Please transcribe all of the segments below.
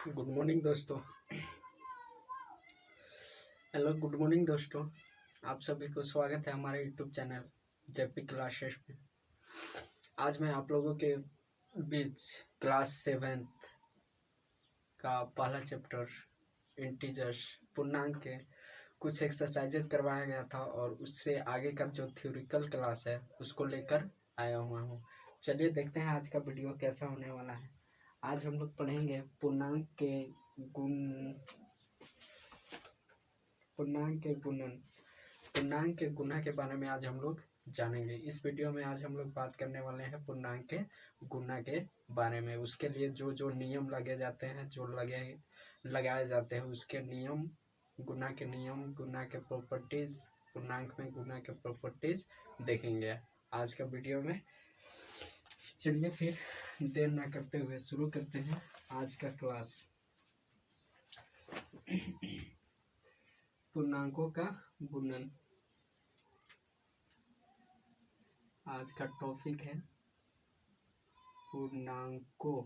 Good morning दोस्तों। Hello, good morning दोस्तों। आप सभी को स्वागत है हमारे यूट्यूब चैनल जेपी क्लासेस में। आज मैं आप लोगों के बीच क्लास 7 का पहला चैप्टर इंटीजर्स पूर्णांक के कुछ एक्सरसाइजेज करवाया गया था और उससे आगे का जो थ्योरिकल क्लास है उसको लेकर आया हुआ हूँ। चलिए देखते हैं आज का वीडियो कैसा होने वाला है। आज हम लोग पढ़ेंगे पूर्णांक के गुणा के बारे में आज हम लोग जानेंगे। इस वीडियो में आज हम लोग बात करने वाले हैं पूर्णांक के गुणा के बारे में। उसके लिए जो जो नियम लगे जाते हैं, जो लगाए जाते हैं, उसके नियम, गुणा के प्रॉपर्टीज, पूर्णांक में गुणा के प्रॉपर्टीज देखेंगे आज का वीडियो में। चलिए फिर देर ना करते हुए शुरू करते हैं आज का क्लास। पूर्णांकों का गुणन आज का टॉपिक है। पूर्णांकों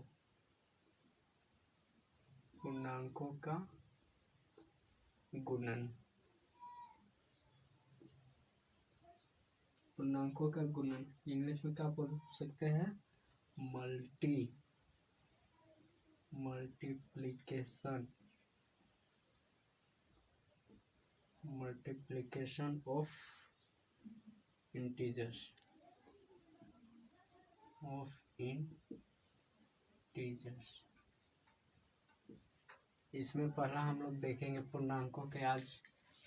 का गुणन। पूर्णांकों का गुणन इंग्लिश में क्या बोल सकते हैं? मल्टीप्लिकेशन ऑफ इंटीजर्स इसमें पहला हम लोग देखेंगे पूर्णांकों के।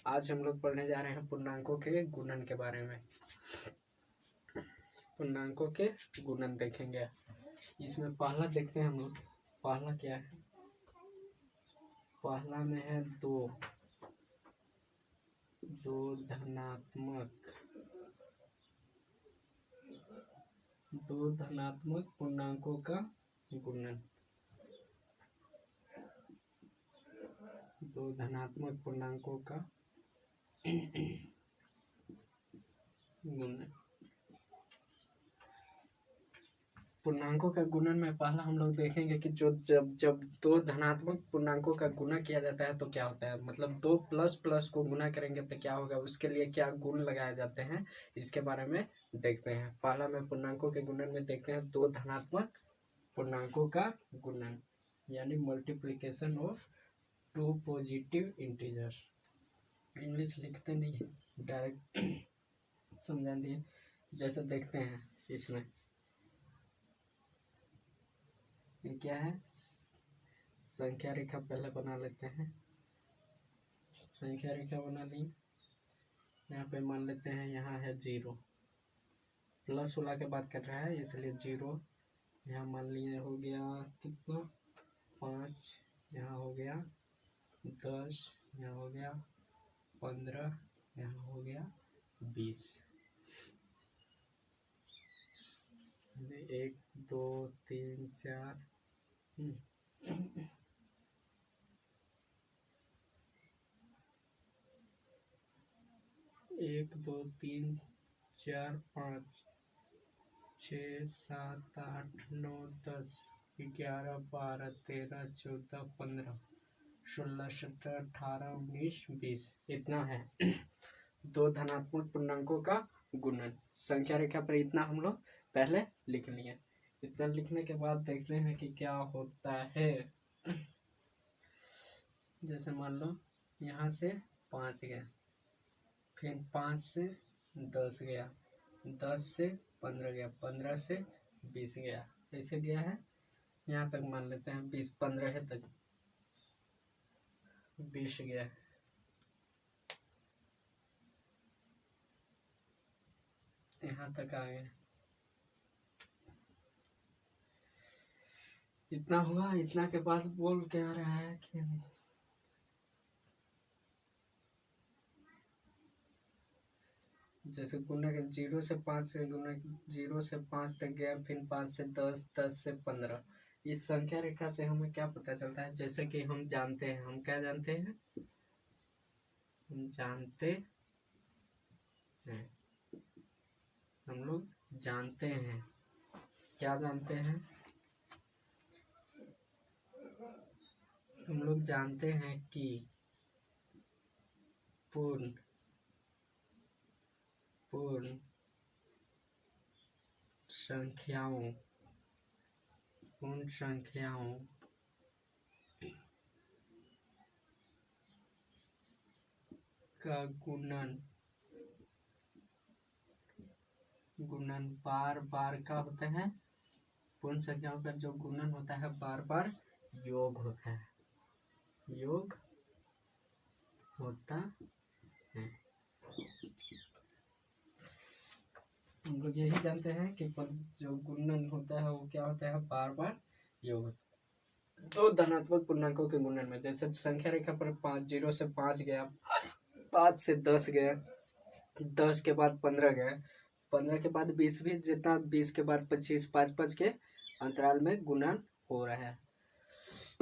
आज हम लोग पढ़ने जा रहे हैं पूर्णांकों के गुणन के बारे में। पूर्णांकों के गुणन देखेंगे। इसमें पहला देखते हैं हम लोग। पहला क्या है? पहला में है दो धनात्मक पूर्णांकों का गुणन। दो धनात्मक पूर्णांकों का गुणन। पूर्णांकों का गुणन में पहला हम लोग देखेंगे कि जब दो धनात्मक पूर्णांकों का गुणा किया जाता है तो क्या होता है। मतलब दो प्लस प्लस को गुणा करेंगे तो क्या होगा, उसके लिए क्या गुण लगाए जाते हैं, इसके बारे में देखते हैं। पहला में पूर्णांकों के गुणन में देखते हैं दो धनात्मक पूर्णांकों का गुणन, यानी multiplication of two positive integers. English लिखते नहीं है, डायरेक्ट समझा दिए। जैसे देखते हैं इसमें ये क्या है, संख्या रेखा पहले बना लेते हैं। संख्या रेखा बना ली। यहाँ पे मान लेते हैं यहाँ है 0, प्लस वाला के बात कर रहा है इसलिए 0 यहाँ मान लिए। हो गया कितना, 5, यहाँ हो गया 10, यहाँ हो गया 15, यहाँ हो गया 20। 1 2 3 4 1 2 3 4 5 6 7 8 9 10 11 12 13 14 15 16 17 18 19 20 इतना है दो धनात्मक पूर्णांकों का गुणन। संख्या रेखा पर इतना हम लोग पहले लिख लिए। इतना लिखने के बाद देखते हैं कि क्या होता है। जैसे मान लो यहाँ से 5 गया, फिर 5 से 10 गया, 10 से 15 गया, 15 से 20 गया, ऐसे गया है। यहाँ तक मान लेते हैं 20, 15 तक 20 गया। यहाँ तक आ गया। इतना हुआ। इतना के बाद बोल क्या रहा है कि जैसे गुना के 0 से 5 से गुना, 0 से 5 तक गया, फिर 5 से 10, 10 से 15। इस संख्या रेखा से हमें क्या पता चलता है? जैसे कि हम जानते हैं, हम क्या जानते हैं? हम लोग जानते हैं। क्या जानते हैं? हम लोग जानते हैं कि पूर्ण संख्याओं का गुणन बार बार का होता है। पूर्ण संख्याओं का जो गुणन होता है बार बार योग होता है, हम लोग यही जानते हैं कि जो गुणन होता है वो क्या होता है, बार बार योग। दो धनात्मक पूर्णांकों के गुणन में, जैसे संख्या रेखा पर 5, 0 से 5 गया, 5 से 10 गया, 10 के बाद 15 गया, 15 के बाद 20 भी जितना, 20 के बाद 25, 5 के अंतराल में गुणन हो रहा है।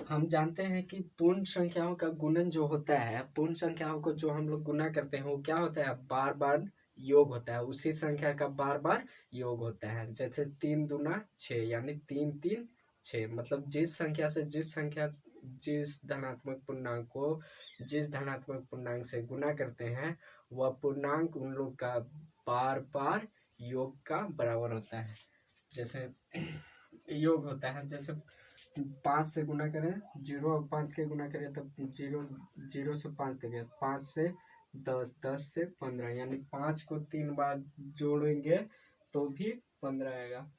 हम जानते हैं कि पूर्ण संख्याओं का गुणन जो होता है, पूर्ण संख्याओं को जो हम लोग गुना करते हैं वो क्या होता है, बार बार योग होता है, उसी संख्या का बार बार योग होता है। जैसे 3 दूना 6 यानी 3 3 6, मतलब जिस धनात्मक पूर्णांक से गुना करते हैं वह पूर्णांक उन लोग का बार बार योग का बराबर होता है। जैसे योग होता है, जैसे 5 से गुना करें, 0 और 5 के गुना करें तब 0 से 5 तक, 5 से 10, 10 से 15, यानी 5 को 3 बार जोड़ेंगे तो भी 15 आएगा।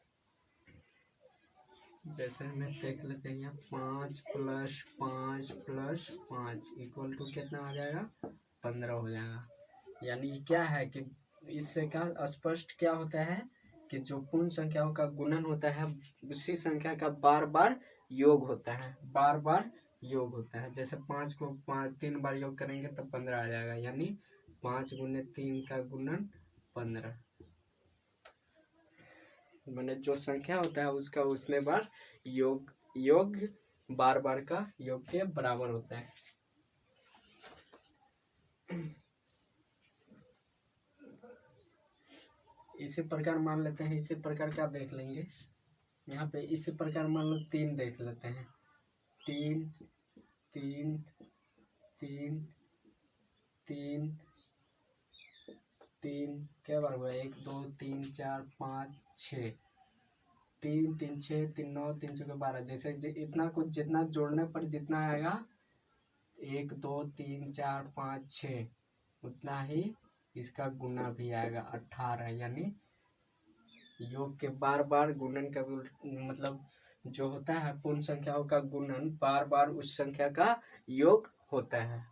जैसे हमें देख लेते हैं यहाँ 5 + 5 + 5 इक्वल टू कितना आ जाएगा, 15 हो जाएगा। यानी क्या है कि इससे का स्पष्ट क्या होता है कि जो पूर्ण संख्याओं का गुणन होता है उसी संख्या का बार बार योग होता है, बार बार योग होता है। जैसे 5 को 3 बार योग करेंगे तब 15 आ जाएगा, यानी 5 × 3 का गुणन 15, मैंने जो संख्या होता है उसका उसने बार योग बार बार का योग के बराबर होता है। इसी प्रकार मान लेते हैं, इसी प्रकार क्या देख लेंगे यहाँ पे, इसी प्रकार मान लो 3 देख लेते हैं, 3 3 3 3 3 क्या बार हुआ, 1 2 3 4 5 6, 3 3 6 3 9 3 6 12, जैसे इतना कुछ जितना जोड़ने पर जितना आएगा 1 2 3 4 5 6 उतना ही इसका गुना भी आएगा 18, यानी योग के बार बार गुणन का मतलब जो होता है पूर्ण संख्याओं का गुणन बार बार उस संख्या का योग होता है।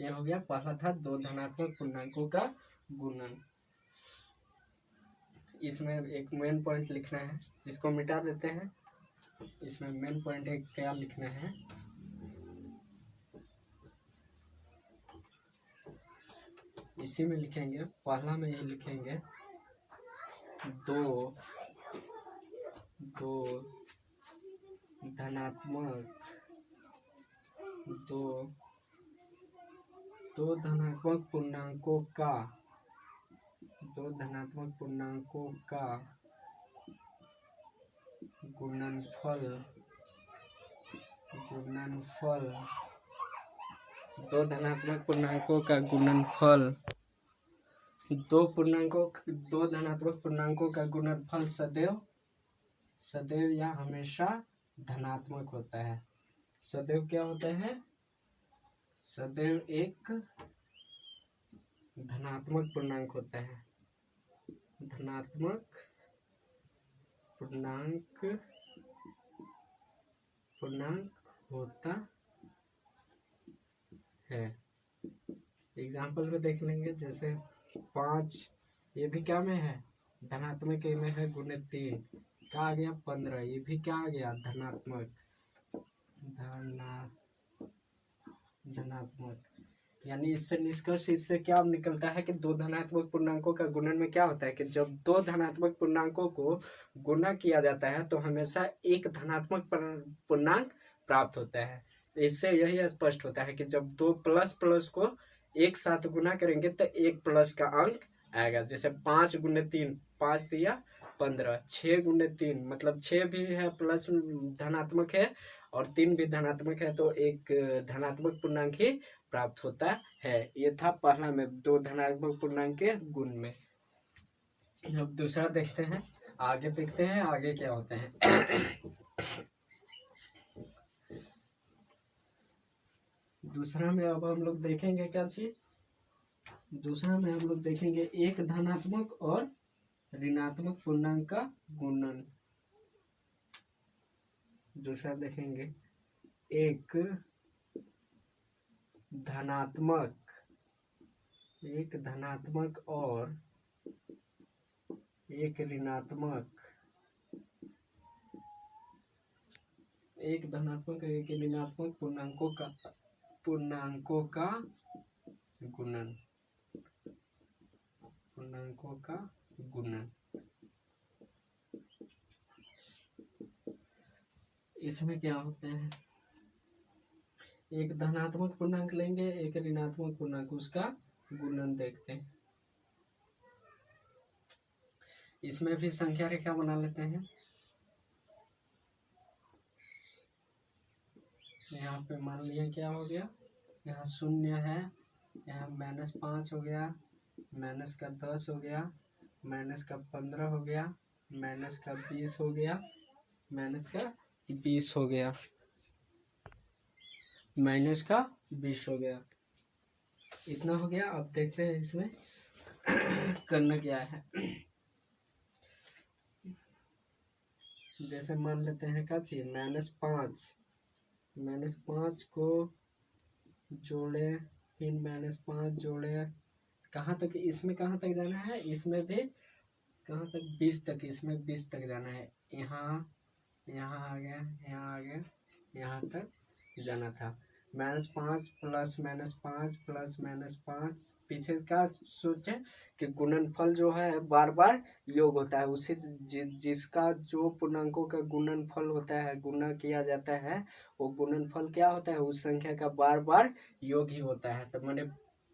ये हो गया, पहला था दो धनात्मक पूर्णांकों का गुणन। इसमें एक मेन पॉइंट लिखना है, इसको मिटा देते हैं। इसमें मेन पॉइंट एक क्या लिखना है, इसी में लिखेंगे, पहला में ये लिखेंगे दो धनात्मक पूर्णांकों का गुणनफल, दो धनात्मक पूर्णांकों का गुणनफल, दो धनात्मक पूर्णांकों का गुणनफल सदैव या हमेशा धनात्मक होता है। सदैव क्या होता है, सदैव एक धनात्मक पूर्णांक होता है, धनात्मक पूर्णांक होता है। एग्जाम्पल में देख लेंगे, जैसे 5 ये भी क्या में है, धनात्मक में है, गुणे 3 क्या आ गया 15, ये भी क्या आ गया धनात्मक, यानी इससे निष्कर्ष इससे क्या निकलता है कि दो धनात्मक पूर्णांकों का गुणन में क्या होता है कि जब दो धनात्मक पूर्णांकों को गुणा किया जाता है तो हमेशा एक धनात्मक पूर्णांक प्राप्त होता है। इससे यही स्पष्ट होता है कि जब दो प्लस को एक साथ गुना करेंगे तो एक प्लस का अंक आएगा। जैसे 5 × 3 5 दिया 15, 6 × 3 मतलब 6 भी है प्लस धनात्मक है और 3 भी धनात्मक है, तो एक धनात्मक पूर्णांक ही प्राप्त होता है। ये था पहला में 2 धनात्मक पूर्णांक के गुण में। अब दूसरा देखते हैं, आगे देखते हैं आगे क्या होते हैं। दूसरा में अब हम लोग देखेंगे क्या चीज, दूसरा में हम लोग देखेंगे एक धनात्मक और ऋणात्मक पूर्णांक का गुणन। दूसरा देखेंगे एक धनात्मक और एक ऋणात्मक पूर्णांकों का गुणन। इसमें क्या होते हैं, एक धनात्मक पूर्णांक लेंगे, एक ऋणात्मक पूर्णांक, उसका गुणन देखते हैं। इसमें भी संख्या रेखा बना लेते हैं। यहाँ पे मान लिया क्या हो गया, यहाँ 0 है, यहाँ -5 हो गया, -10 हो गया, -15 हो गया, -20 हो गया, -20 हो गया, -20 हो गया, इतना हो गया। अब देखते हैं इसमें करना क्या है। जैसे मान लेते हैं क्या चाहिए, -5 को जोड़े, फिर -5 जोड़े, कहाँ तक, इसमें कहाँ तक जाना है, इसमें भी कहाँ तक, 20 तक, इसमें 20 तक जाना है। यहाँ आ गया, यहाँ आ गया, यहाँ तक जाना था। -5 प्लस -5 प्लस -5, पीछे का सोचे कि गुणनफल जो है बार बार योग होता है, उसी जिसका जो पूर्णांकों का गुणनफल होता है, गुणा किया जाता है, वो गुणनफल क्या होता है, उस संख्या का बार बार योग ही होता है। तो मैंने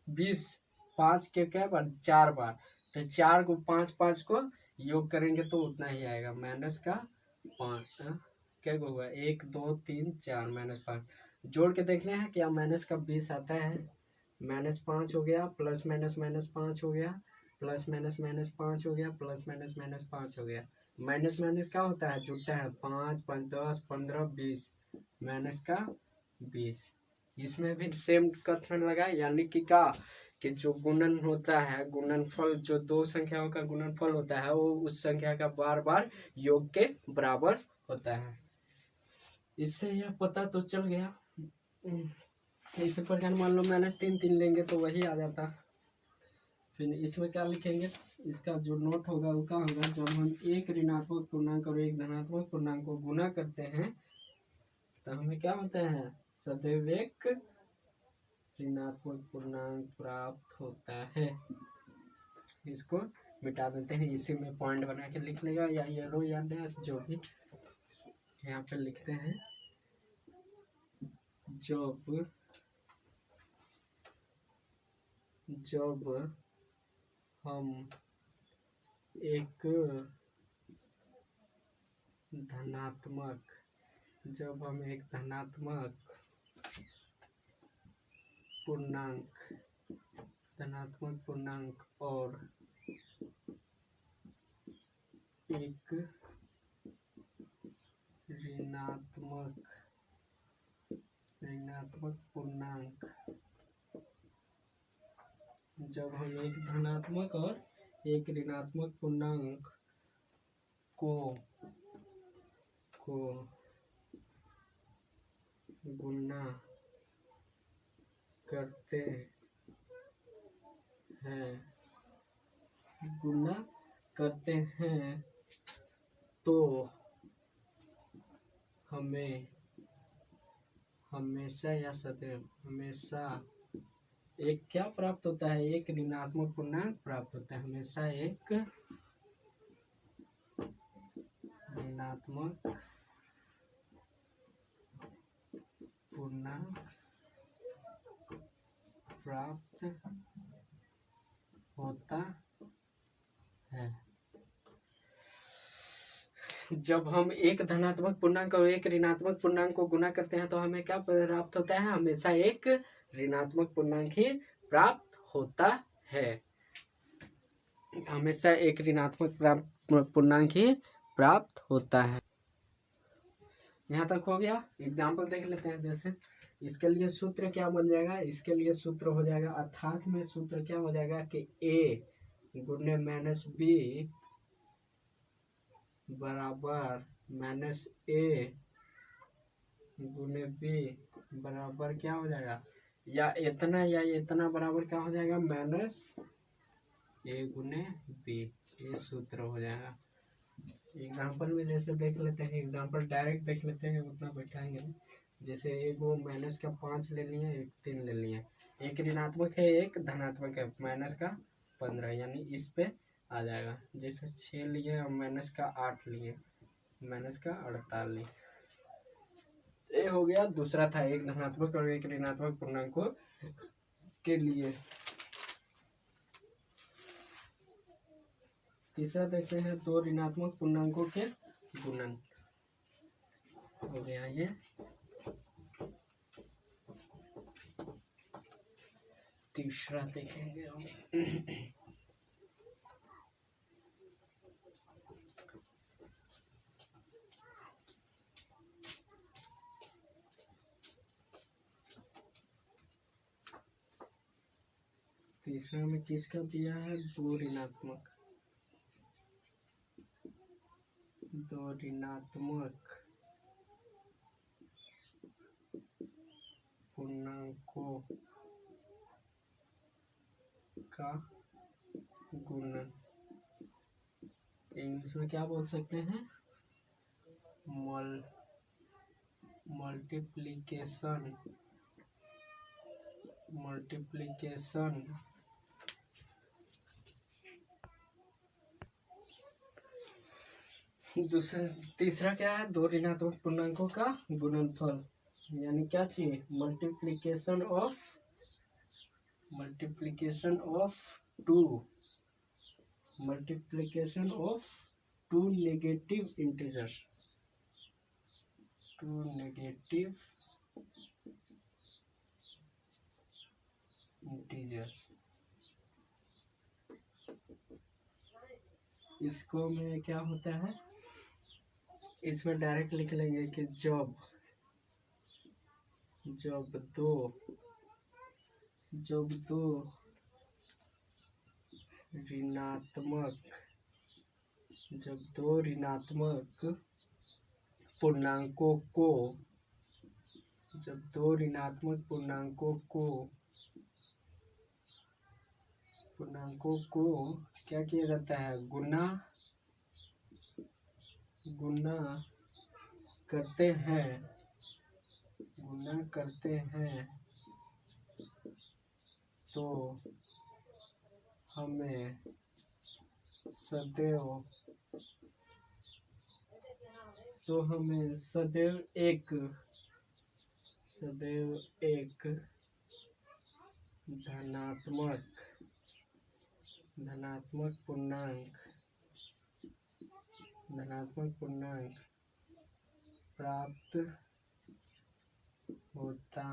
20, 5 के क्या बार, 4 बार, तो 4 को 5 को योग करेंगे तो उतना ही आएगा, -5 क्या हुआ, 1 2 3 4 -5 जोड़ के देखने हैं क्या, -20 आता है, -5 हो गया, प्लस -5 हो गया, प्लस -5 हो गया, प्लस -5 हो गया, माइनस क्या होता है, जुड़ता है, 5 5 10 15 20, -20। इसमें भी सेम कथन लगा, यानी कि क्या, कि जो गुणन होता है, गुणनफल जो 2 संख्याओं का गुणनफल होता है, वो उस संख्या का बार बार योग के बराबर होता है। इससे यह पता तो चल गया। इसी प्रकार मान लो -3 लेंगे तो वही आ जाता। फिर इसमें क्या लिखेंगे, इसका जो नोट होगा वो क्या होगा, जब हम एक ऋणात्मक पूर्णांक और एक धनात्मक पूर्णांक को गुना करते हैं तो हमें क्या होता है, सदैव एक ऋणात्मक पूर्णांक प्राप्त होता है। इसको मिटा देते हैं, इसी में पॉइंट बना के लिख लेगा, या एरो या डैश जो भी यहाँ पे लिखते हैं। जब हम एक धनात्मक पूर्णांक और एक ऋणात्मक पूर्णांक, जब हम एक धनात्मक और एक ऋणात्मक पूर्णांक को गुणा करते हैं तो हमें हमेशा या सदैव हमेशा एक क्या प्राप्त होता है, एक ऋणात्मक पूर्णांक प्राप्त होता है, हमेशा एक ऋणात्मक पूर्णांक प्राप्त होता है। जब हम एक धनात्मक पूर्णांक और एक ऋणात्मक पूर्णांक को गुना करते हैं तो हमें क्या प्राप्त होता है? हमेशा एक ऋणात्मक पूर्णांक ही प्राप्त होता है। हमेशा एक ऋणात्मक पूर्णांक ही प्राप्त होता है। यहाँ तक हो गया। एग्जाम्पल देख लेते हैं। जैसे इसके लिए सूत्र क्या बन जाएगा? इसके लिए सूत्र हो जाएगा, अर्थात में सूत्र क्या हो जाएगा कि a गुने माइनस b बराबर माइनस a गुने b बराबर क्या हो जाएगा? या इतना बराबर क्या हो जाएगा? माइनस a गुने b। ये सूत्र हो जाएगा। एग्जाम्पल में जैसे देख लेते हैं। एग्जाम्पल डायरेक्ट देख लेते हैं, उतना बैठाएंगे नहीं। जैसे एक वो माइनस का 5 ले लिए, एक 3 ले लिए। एक ऋणात्मक है, एक धनात्मक है। माइनस का 15 यानी इस पे आ जाएगा। जैसे 6 लिए और माइनस का 8 लिए, माइनस का 48। ये हो गया। दूसरा था एक धनात्मक और एक ऋणात्मक पूर्णांकों के लिए। तीसरा देखते हैं, दो ऋणात्मक पूर्णांकों के गुणन। हो गया ये। तीसरा देखेंगे हम। तीसरा में किसका दिया है? दो ऋणात्मक पूर्णांकों का गुणन। इंग्लिश में क्या बोल सकते हैं? मल्टीप्लिकेशन तीसरा क्या है? दो ऋणात्मक पूर्णांकों का गुणनफल। यानी क्या चाहिए? Multiplication of two negative integers. इसको में क्या होता है? इसमें डायरेक्ट लिख लेंगे कि जब दो ऋणात्मक पूर्णांकों को क्या किया जाता है? गुना करते हैं तो हमें सदैव एक धनात्मक पूर्णांक प्राप्त होता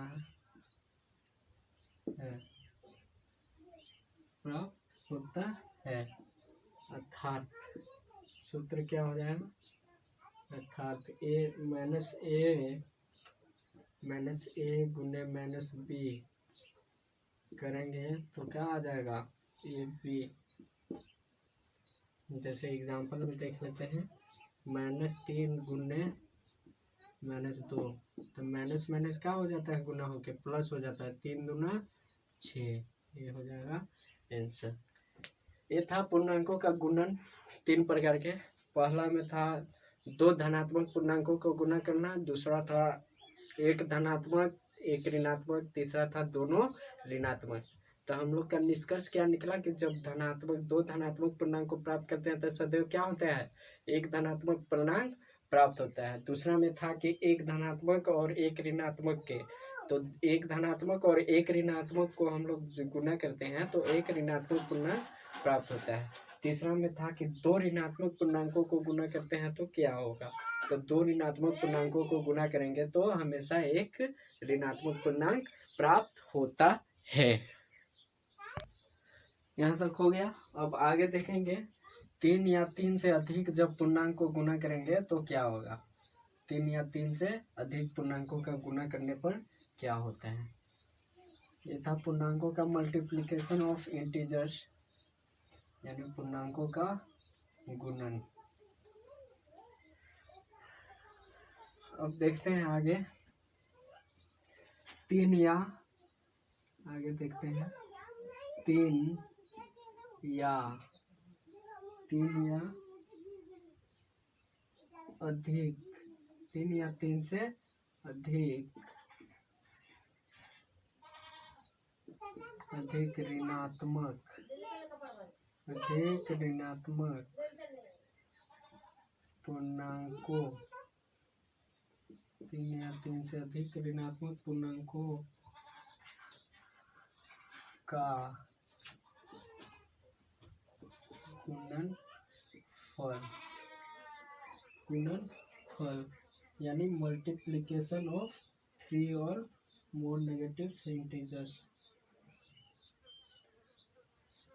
है। अर्थात सूत्र क्या हो जाएगा? अर्थात माइनस ए गुने माइनस बी करेंगे तो क्या आ जाएगा? A B. जैसे एग्जांपल में देख लेते हैं। -3 गुने -2, तो माइनस क्या हो जाता है? गुना होके प्लस हो जाता है। 3 दूना 6। ये हो जाएगा आंसर। ये था पूर्णांकों का गुणन 3 प्रकार के। पहला में था दो धनात्मक पूर्णांकों को गुना करना। दूसरा था एक धनात्मक एक ऋणात्मक। तीसरा था दोनों ऋणात्मक। तो हम लोग का निष्कर्ष क्या निकला कि जब दो धनात्मक पूर्णांक को प्राप्त करते हैं तो सदैव क्या होता है? एक धनात्मक पूर्णांक प्राप्त होता है। दूसरा में था कि एक धनात्मक और एक ऋणात्मक के, तो एक धनात्मक और एक ऋणात्मक को हम लोग गुना करते हैं तो एक ऋणात्मक पूर्णांक प्राप्त होता है। तीसरा में था कि दो ऋणात्मक पूर्णांकों को गुणा करते हैं तो क्या होगा। तो दो ऋणात्मक पूर्णांकों को गुणा करेंगे तो हमेशा एक ऋणात्मक पूर्णांक प्राप्त होता है। यहाँ तक हो गया। अब आगे देखेंगे 3 या 3 से अधिक जब पूर्णांक को गुणा करेंगे तो क्या होगा। 3 या 3 से अधिक पूर्णांकों का गुणा करने पर क्या होता है। ये था पूर्णांकों का मल्टीप्लिकेशन ऑफ इंटीजर्स, यानी पूर्णांकों का गुणन। अब देखते हैं आगे 3 या आगे देखते हैं 3 या अधिक 3 या 3 से अधिक ऋणात्मक पूर्णांकों 3 या 3 से अधिक ऋणात्मक पूर्णांकों का गुणनफल यानी मल्टीप्लिकेशन ऑफ 3 और मोर नेगेटिव इंटीजर्स।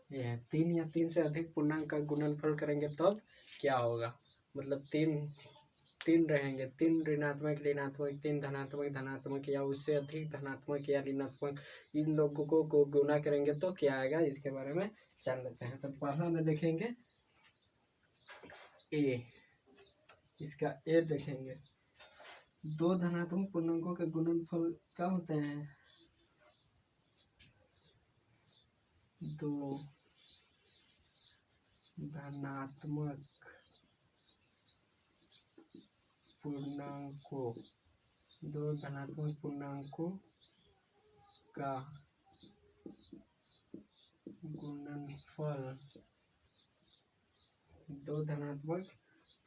ये है 3 या 3 से अधिक पूर्णांक का गुणनफल करेंगे तब क्या होगा। मतलब तीन रहेंगे, 3 ऋणात्मक 3 धनात्मक या उससे अधिक धनात्मक या ऋणात्मक, इन लोगों को गुणा करेंगे तो क्या आएगा, इसके बारे में जान लेते हैं। तो पहला में देखेंगे ए, इसका ए देखेंगे। दो धनात्मक पूर्णांकों के गुणनफल क्या होते हैं। दो धनात्मक पूर्णांकों का गुणनफल, दो धनात्मक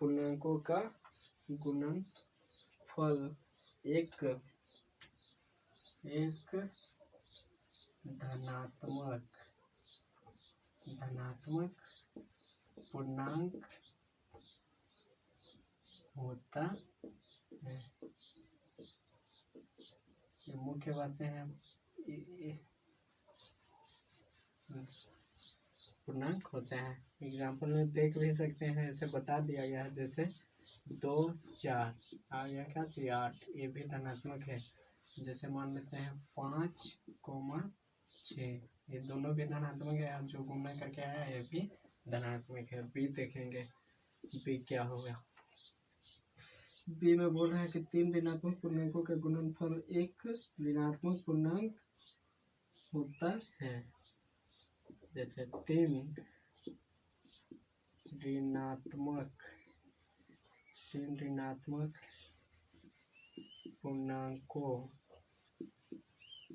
पूर्णांकों का गुणनफल एक धनात्मक पूर्णांक होता है। ये मुख्य बातें हैं। पूर्णांक होते हैं। एग्जाम्पल में देख भी सकते हैं, ऐसे बता दिया गया है। जैसे 2 4 आ गया क्या, 8, ये भी धनात्मक है। जैसे मान लेते हैं 5,6, ये दोनों भी धनात्मक है। जो गुणा करके आया ये भी धनात्मक है। बी देखेंगे, बी क्या होगा। बी में बोल रहा है कि 3 ऋणात्मक पूर्णांकों के गुणनफल एक ऋणात्मक पूर्णांक होता है। जैसे 3 ऋणात्मक पूर्णांकों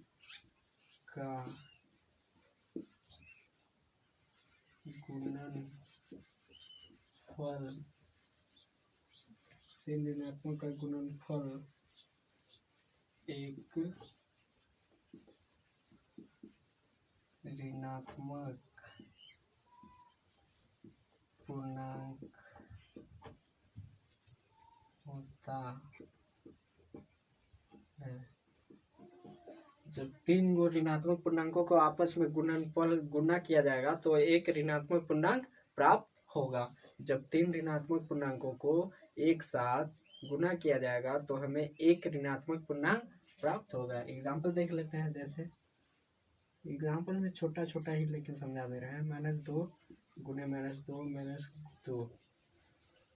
का गुणनफल, 3 ऋणात्मक का गुणनफल एक ऋणात्मक पूर्णांक होता है। जब 3 गो ऋणात्मक पूर्णांकों को आपस में गुणा किया जाएगा तो एक ऋणात्मक पूर्णांक प्राप्त होगा। जब 3 ऋणात्मक पूर्णांकों को एक साथ गुणा किया जाएगा तो हमें एक ऋणात्मक पूर्णांक प्राप्त होगा। एग्जाम्पल देख लेते हैं। जैसे एग्जाम्पल में छोटा छोटा ही लेकिन समझा दे रहे हैं। -2 गुणे -2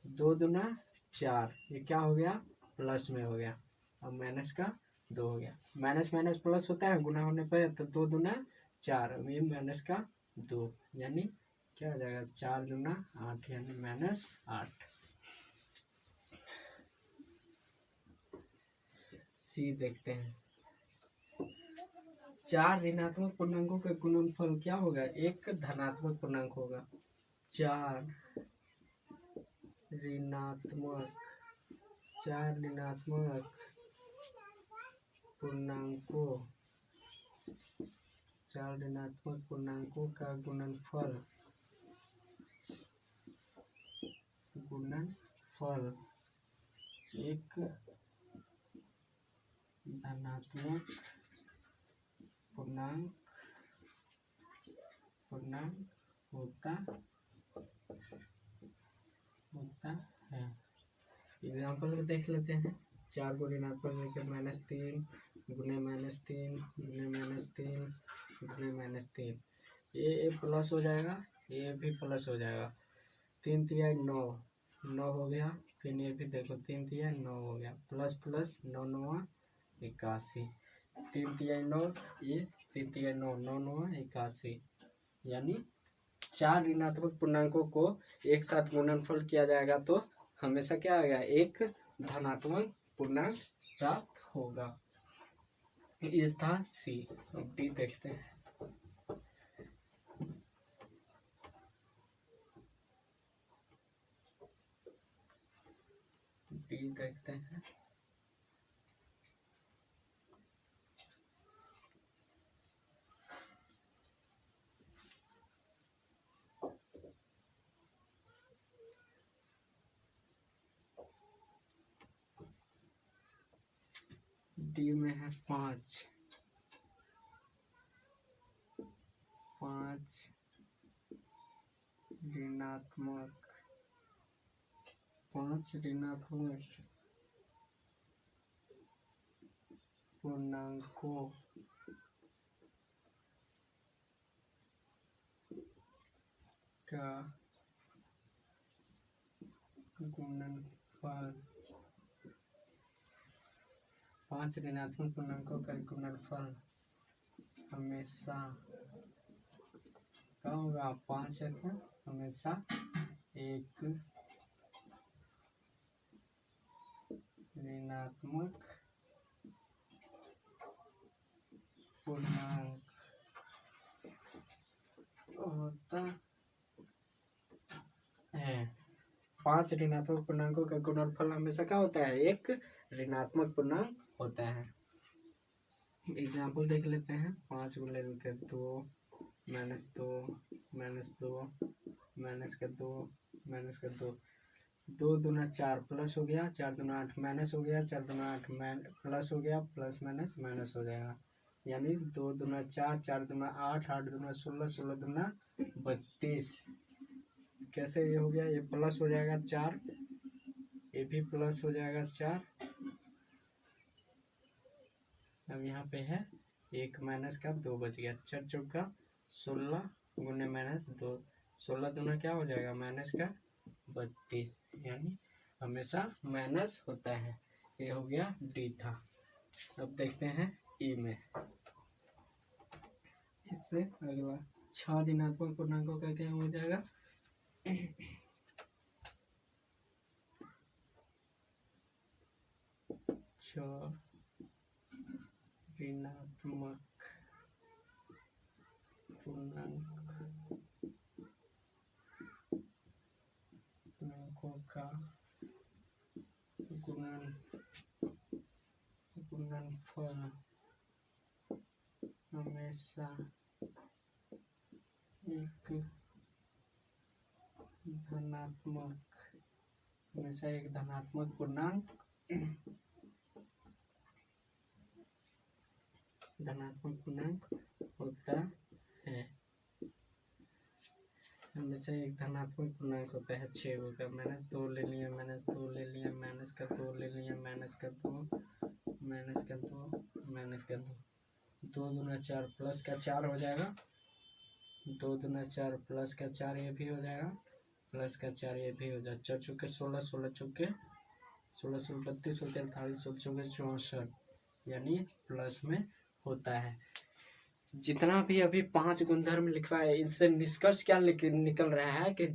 2 दूना 4, ये क्या हो गया, प्लस में हो गया। अब माइनस का 2 हो गया। माइनस माइनस प्लस होता है गुना होने पर, तो 2 दूना 4, ये माइनस का 2, यानी क्या हो जाएगा, 4 दूना 8, यानी -8। सी देखते हैं। 4 ऋणात्मक पूर्णांकों के गुणनफल क्या होगा, एक धनात्मक पूर्णांक होगा। 4 ऋणात्मक पूर्णांकों का गुणनफल गुणनफल एक धनात्मक पूर्णांक होता है। एग्जाम्पल को देख लेते हैं। 4 को ऋणात्मक लेकर -3 गुने -3 गुने -3 गुने -3, ये प्लस हो जाएगा, ये भी प्लस हो जाएगा। 3 तिया 9 हो गया। फिर ये भी देखो 3 तिया 9 हो गया, प्लस प्लस 9 9 81, 3 तिया 9, ये 3 तिया 9 9 9 81, यानी 4 ऋणात्मक पूर्णांकों को एक साथ गुणनफल किया जाएगा तो हमेशा क्या आएगा, एक धनात्मक पूर्णांक प्राप्त होगा। ये था सी। अब डी देखते हैं। डी देखते हैं। डी में है 5 ऋणात्मक पूर्णांकों का गुणनफल, 5 ऋणात्मक पूर्णांकों का गुणनफल हमेशा क्या होगा, 5 है तो हमेशा एक ऋणात्मक पूर्णांक होता है। 5 ऋणात्मक पूर्णांकों का गुणनफल हमेशा क्या होता है, एक ऋणात्मक पूर्णांक होता है। एग्जाम्पल देख लेते हैं। 5 को ले लेते हैं 2 -2 -2 -2 -2, 2 दूना 4 प्लस हो गया, 4 दूना 8 माइनस हो गया, 4 दूना 8 प्लस हो गया, प्लस माइनस माइनस हो जाएगा, यानी 2 दूना 4, 4 दूना 8, 8 दूना 16, 16 दूना 32। कैसे ये हो गया, ये प्लस हो जाएगा 4, ये भी प्लस हो जाएगा 4। अब यहाँ पे है 1 माइनस का 2 बच गया, 4 चौका 16 गुने -2, 16 दूना क्या हो जाएगा माइनस का 32, यानी हमेशा माइनस होता है। ये हो गया डी था। अब देखते हैं ई में। इससे अगला 6 ऋणात्मक पूर्णांकों का क्या हो जाएगा, 6 ऋणात्मक पूर्णांकों का गुणनफल हमेशा एक धनात्मक पूर्णांक होता है। हमेशा एक धनात्मक पूर्णांक होता है। 6 होगा, -2 ले लिया, -2 ले लिया, -2 ले लिया, -2 -2 2 दूना 4 प्लस का 4 हो जाएगा, 2 दूना 4 प्लस का 4 ये भी हो जाएगा, प्लस का 4 ये भी हो जाएगा। 4 चौके 16, 16 चौके 16, 16 32, 48, 16 चौके 64, यानी प्लस में होता है। जितना भी अभी 5 गुणधर्म लिखवा है, इससे निष्कर्ष क्या निकल रहा है कि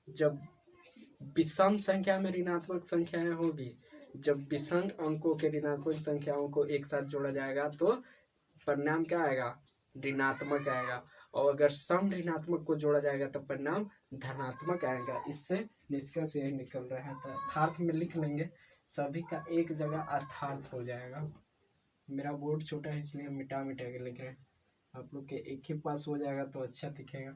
जब विषम संख्या में ऋणात्मक संख्याएं होगी, जब विषम अंकों के ऋणात्मक संख्याओं को एक साथ जोड़ा जाएगा तो परिणाम क्या आएगा, ऋणात्मक आएगा, और अगर सम ऋणात्मक को जोड़ा जाएगा तो परिणाम धनात्मक आएगा। इससे निष्कर्ष यही निकल रहा है। तो अर्थार्थ में लिख लेंगे, सभी का एक जगह अर्थार्थ हो जाएगा। मेरा बोर्ड छोटा है इसलिए मिटा के लिख रहे हैं, आप लोग के एक ही पास हो जाएगा तो अच्छा दिखेगा।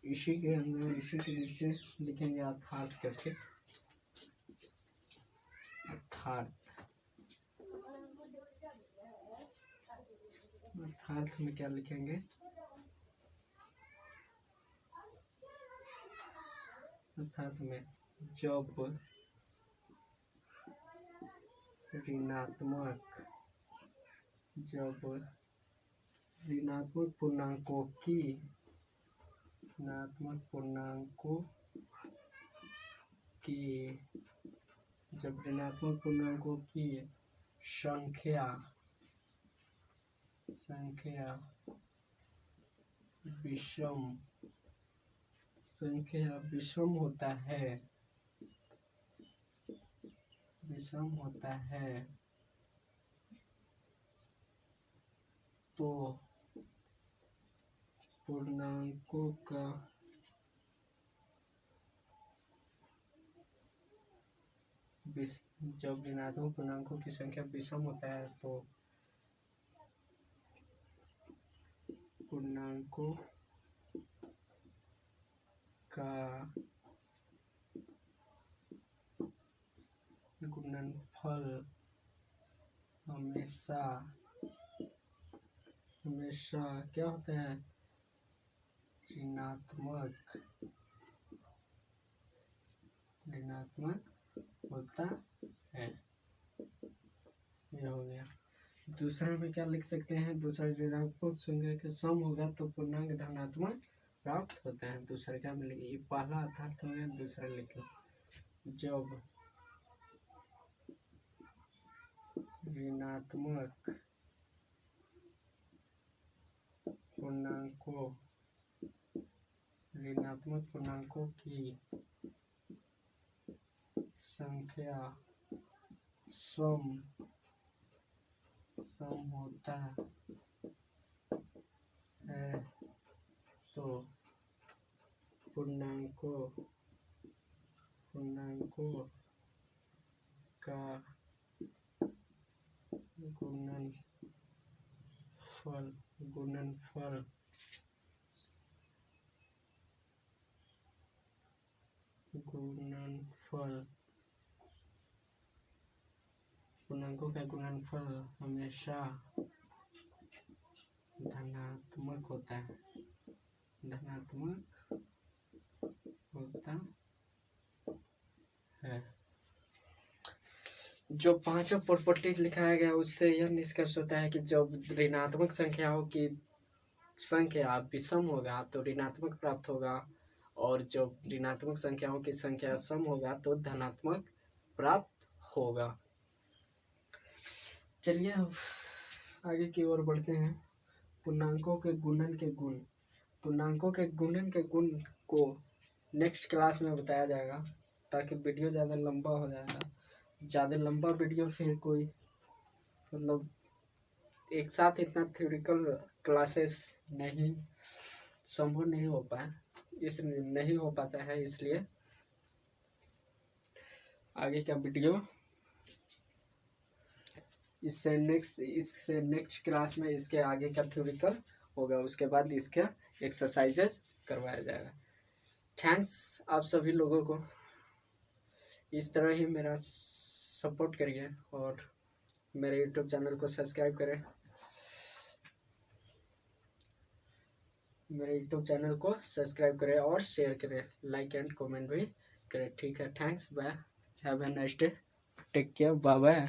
इसी के अंदर इसी के नीचे लिखेंगे अर्थात करके। अर्थात में क्या लिखेंगे? अर्थात में जब ऋणात्मक पूर्णांकों की जब ऋणात्मक पूर्णांकों की संख्या विषम होता है तो पूर्णांकों का जब ऋणात्मक पूर्णांकों की संख्या विषम होता है तो पूर्णांकों का गुणनफल हमेशा क्या होता है? ऋणात्मक होता है। यह हो गया। दूसरा में क्या लिख सकते हैं? दूसरा ऋणात्मक संख्या के सम होगा तो पूर्णांक धनात्मक प्राप्त होता है। दूसरा क्या मिलेगा? ये पहला अर्थात हो गया। दूसरा लिख लो, जब ऋणात्मक पूर्णांकों की संख्या सम होता है तो पूर्णांकों का गुणनफल पूर्णांकों का गुणनफल हमेशा धनात्मक होता है। जो पांचों प्रॉपर्टीज लिखाया गया उससे यह निष्कर्ष होता है कि जब ऋणात्मक संख्याओं की संख्या विषम होगा तो ऋणात्मक प्राप्त होगा, और जब ऋणात्मक संख्याओं की संख्या सम होगा तो धनात्मक प्राप्त होगा। चलिए अब आगे की ओर बढ़ते हैं। पूर्णांकों के गुणन के गुण को नेक्स्ट क्लास में बताया जाएगा, ताकि वीडियो ज़्यादा लंबा हो जाएगा। ज़्यादा लंबा वीडियो फिर कोई मतलब एक साथ इतना थ्योरिकल क्लासेस नहीं संभव नहीं हो पाता है, इसलिए आगे का वीडियो इससे नेक्स्ट क्लास में इसके आगे का थ्योरिकल होगा। उसके बाद इसका एक्सरसाइजेस करवाया जाएगा। थैंक्स आप सभी लोगों को। इस तरह ही मेरा सपोर्ट करिए और मेरे यूट्यूब चैनल को सब्सक्राइब करें। और शेयर करें, लाइक एंड कमेंट भी करें। ठीक है, thanks, bye, have a nice day, take care, bye bye.